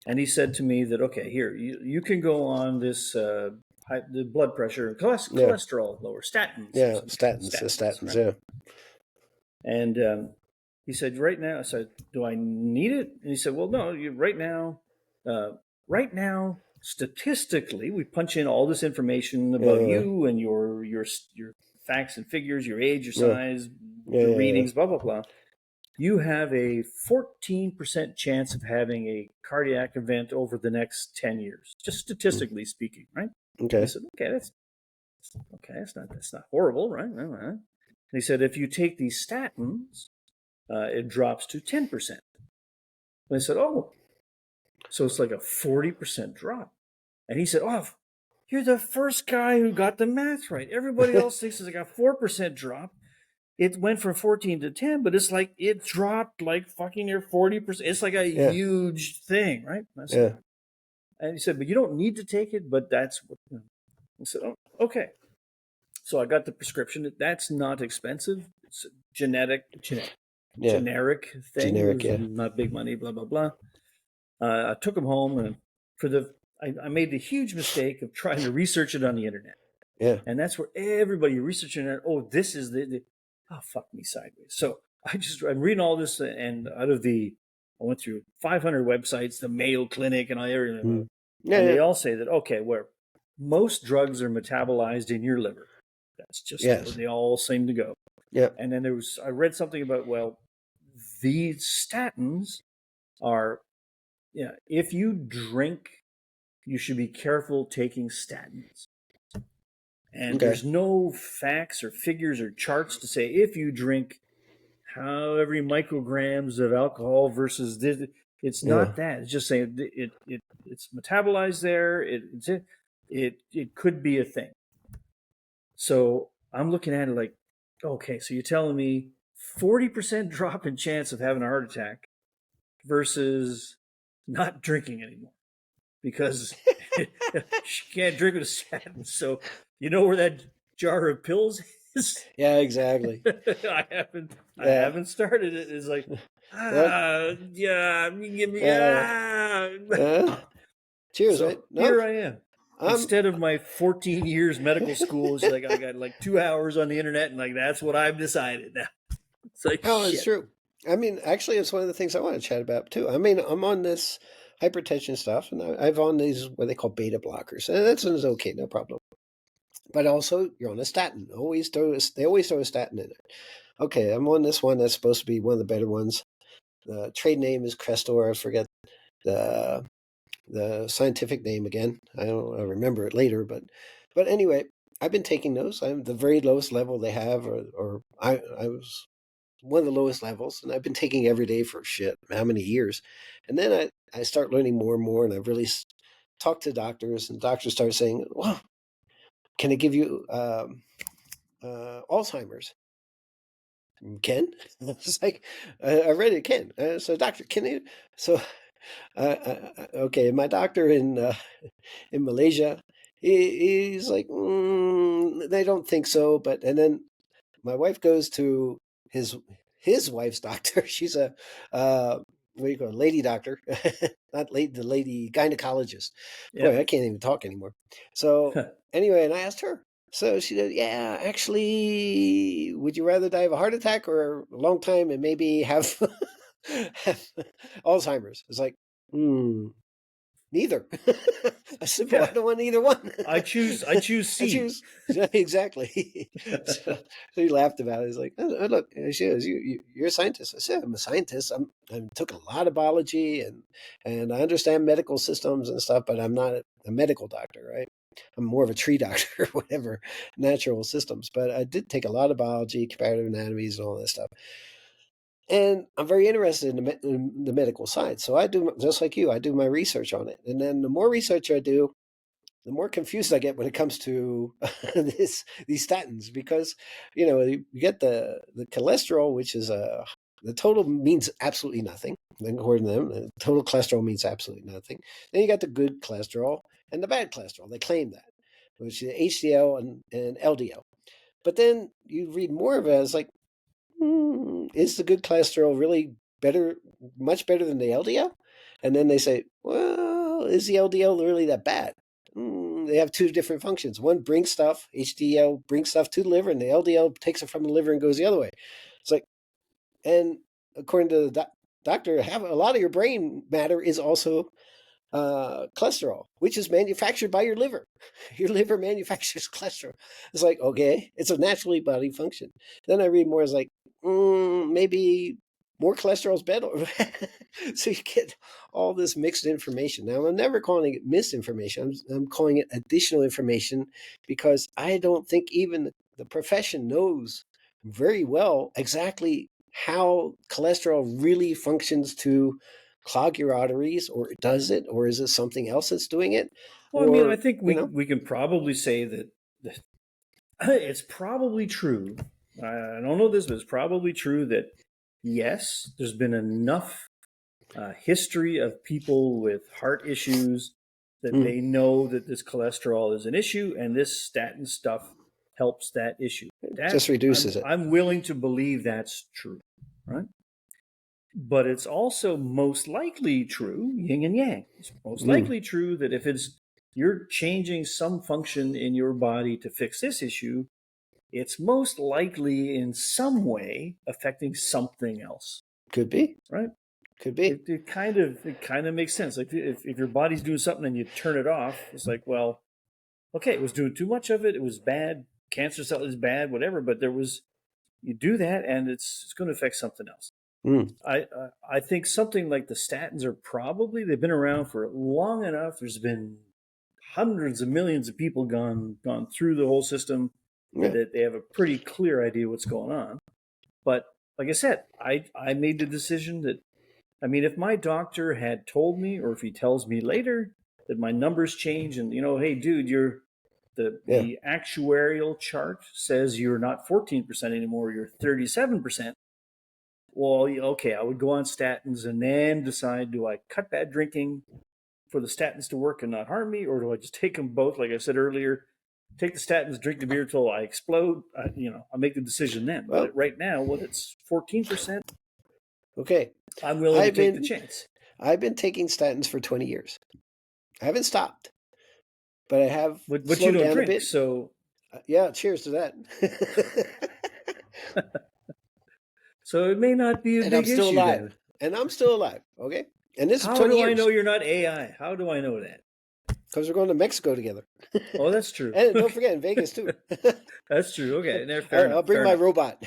And he said to me that, okay, here, you can go on this the blood pressure and Yeah. cholesterol lower, statins or Yeah. something. Statins. Right? Yeah. And he said, right now, I said, do I need it? And he said, well, no, right now, statistically, we punch in all this information about Yeah. you and your facts and figures, your age, your Yeah. size, Yeah. the Yeah. readings, blah, blah, blah. You have a 14% chance of having a cardiac event over the next 10 years, just Mm. statistically speaking, right? I Okay. said, okay, that's not horrible, right? And he said, if you take these statins, it drops to 10%. And I said, oh, so it's like a 40% drop. And he said, oh, you're the first guy who got the math right. Everybody else thinks it's like a 4% drop. It went from 14 to 10, but it's like it dropped like fucking near 40%. It's like a Yeah. huge thing, right? And I said, Yeah. and he said, but you don't need to take it, but that's what. I said, oh, okay. So I got the prescription. That's not expensive. It's a generic Yeah. thing. It Generic. was Yeah. not big money, blah, blah, blah. I took them home, and I made the huge mistake of trying to research it on the internet. Yeah. And that's where everybody researching it. Oh, this is oh, fuck me sideways. So I'm reading all this, and I went through 500 websites, the Mayo Clinic and everything. Mm. Yeah. And Yeah. they all say that, okay, where most drugs are metabolized in your liver. That's just where Yes. they all seem to go. Yeah. And then I read something about, well, these statins are, if you drink, you should be careful taking statins. And Okay. there's no facts or figures or charts to say if you drink however many micrograms of alcohol versus this. It's Yeah. not that. It's just saying it's metabolized there. It could be a thing. So I'm looking at it like, okay, so you're telling me 40% drop in chance of having a heart attack versus not drinking anymore because she can't drink with a statin. So you know where that jar of pills is? Yeah. Exactly. I haven't started it. It's like, yeah, give me Cheers, So right? No. here I am. Instead of my 14 years medical school, it's like I got like 2 hours on the internet, and like that's what I've decided now. It's like, Oh, shit. it's true. I mean, actually, it's one of the things I want to chat about too. I mean, I'm on this hypertension stuff, and I've on these what they call beta blockers, and that's okay, no problem. But also, you're on a statin. They always throw a statin in it. Okay, I'm on this one that's supposed to be one of the better ones. The trade name is Crestor. I forget the scientific name again. I remember it later, but anyway, I've been taking those. I'm the very lowest level they have, or I was one of the lowest levels, and I've been taking every day for how many years. And then I start learning more and more, and I've really talked to doctors, and doctors start saying, well, can I give you Alzheimer's? Ken? It's like, I read it, Ken. So doctor, can you? So, okay, my doctor in Malaysia, he's like, they don't think so. And then my wife goes to his wife's doctor. She's a what do you call it, lady doctor, not the lady gynecologist. Boy, I can't even talk anymore. So anyway, and I asked her. So she said, yeah, actually, would you rather die of a heart attack or a long time and maybe have, have Alzheimer's? It's like, neither. I said, well, I don't want either one. I choose C. I choose. Exactly. So he laughed about it. He's like, oh, look, she goes, you're a scientist. I said, I'm a scientist. I took a lot of biology and I understand medical systems and stuff, but I'm not a medical doctor, right? I'm more of a tree doctor, whatever, natural systems. But I did take a lot of biology, comparative anatomies, and all that stuff. And I'm very interested in the medical side. So I do, just like you, I do my research on it. And then the more research I do, the more confused I get when it comes to these statins, because, you get the cholesterol, which is the total means absolutely nothing. Then according to them, the total cholesterol means absolutely nothing. Then you got the good cholesterol and the bad cholesterol. They claim that, which is HDL and LDL. But then you read more of it, it's like, is the good cholesterol really better, much better than the LDL? And then they say, well, well, is the LDL really that bad? They have two different functions. One brings stuff, HDL brings stuff to the liver, and the LDL takes it from the liver and goes the other way. It's like, and according to the doctor, a lot of your brain matter is also cholesterol, which is manufactured by your liver. Your liver manufactures cholesterol. It's like, okay, it's a naturally body function. Then I read more, it's like, maybe more cholesterol is better. So you get all this mixed information. Now, I'm never calling it misinformation. I'm calling it additional information, because I don't think even the profession knows very well exactly how cholesterol really functions to clog your arteries, or does it, or is it something else that's doing it? Well, I mean, I Or, think we can probably say that it's probably true. I don't know this, but it's probably true that yes, there's been enough history of people with heart issues that they know that this cholesterol is an issue, and this statin stuff helps that issue. just reduces it. I'm willing to believe that's true, right? But it's also most likely true, yin and yang. It's most likely true that if you're changing some function in your body to fix this issue, it's most likely in some way affecting something else. Could be. Right? Could be. It kind of makes sense. Like if your body's doing something and you turn it off, it's like, well, okay, it was doing too much of it. It was bad. Cancer cell is bad, whatever. But you do that, and it's going to affect something else. I think something like the statins they've been around for long enough. There's been hundreds of millions of people gone through the whole system, that they have a pretty clear idea what's going on. But like I said, I made the decision that, I mean, if my doctor had told me, or if he tells me later that my numbers change and, hey, dude, the actuarial chart says you're not 14% anymore, you're 37%. Well, okay, I would go on statins and then decide, do I cut back drinking for the statins to work and not harm me, or do I just take them both? Like I said earlier, take the statins, drink the beer till I explode. I'll make the decision then. Well, but right now, when it's 14%, okay, I'm willing to take the chance. I've been taking statins for 20 years. I haven't stopped, but I have but slowed you don't down drink, a bit. So yeah, cheers to that. So it may not be a big issue then. And I'm still alive. Okay. And this How is 20 do years. I know you're not AI? How do I know that? Because we're going to Mexico together. Oh, that's true. And don't forget, in Vegas too. That's true. Okay. I'll bring my robot.